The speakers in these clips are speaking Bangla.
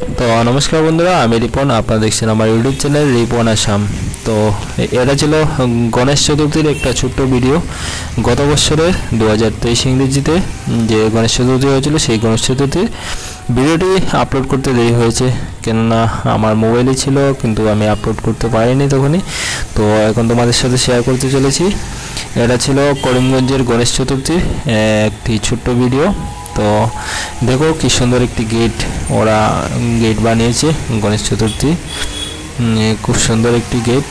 তো নমস্কার বন্ধুরা, আমি রিপন। আপনারা দেখছেন আমার ইউটিউব চ্যানেল রিপন আসাম। তো এটা ছিল গণেশ চতুর্থীর একটা ছোট্ট ভিডিও। গত বছরের 2023 ইংরেজিতে যে গণেশ চতুর্থী হয়েছিল, সেই গণেশ চতুর্থীর ভিডিওটি আপলোড করতে দেরি হয়েছে, কেননা আমার মোবাইলই ছিল, কিন্তু আমি আপলোড করতে পারিনি তখনই। তো এখন তোমাদের সাথে শেয়ার করতে চলেছি। এটা ছিল করিমগঞ্জের গণেশ চতুর্থীর একটি ছোট্ট ভিডিও। তো দেখো কি সুন্দর একটি গেট, ওরা গেট বানিয়েছে গণেশ চতুর্থী। খুব সুন্দর একটি গেট।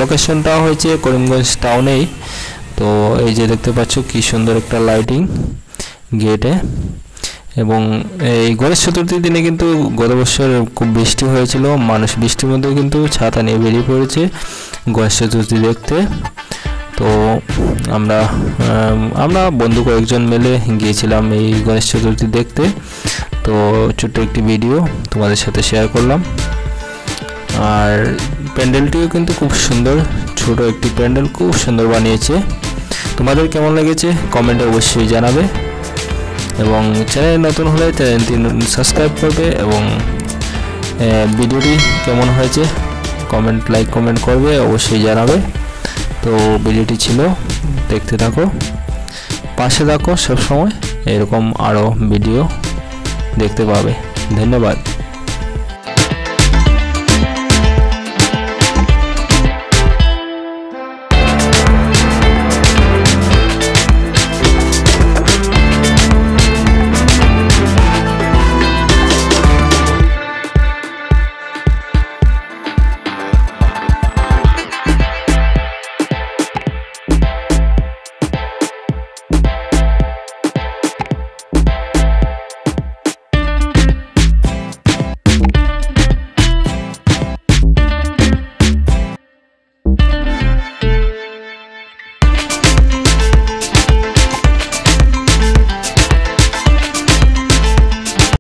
লোকেশনটা হয়েছে করিমগঞ্জ টাউনেই। তো এই যে দেখতে পাচ্ছ কি সুন্দর একটা লাইটিং গেটে। এবং এই গণেশ চতুর্থীর দিনে কিন্তু গত বছর খুব বৃষ্টি হয়েছিল, মানুষ বৃষ্টির মধ্যেও কিন্তু ছাতা নিয়ে বেরিয়ে পড়েছে গণেশ চতুর্থী দেখতে। তো আমরা বন্ধু কয়েকজন মিলে গিয়েছিলাম এই গণেশ চতুর্থী দেখতে। তো ছোট্ট একটি ভিডিও তোমাদের সাথে শেয়ার করলাম। আর প্যান্ডেলটিও কিন্তু খুব সুন্দর, ছোট একটি প্যান্ডেল, খুব সুন্দর বানিয়েছে। তোমাদের কেমন লেগেছে কমেন্টে অবশ্যই জানাবে, এবং চ্যানেল নতুন হলে চ্যানেলটি সাবস্ক্রাইব করবে, এবং ভিডিওটি কেমন হয়েছে লাইক কমেন্ট করবে, অবশ্যই জানাবে। তো ভিডিওটি ছিল, দেখতে থাকো, পাশে থাকো, সব সময় এরকম আরও ভিডিও দেখতে পাবে। ধন্যবাদ।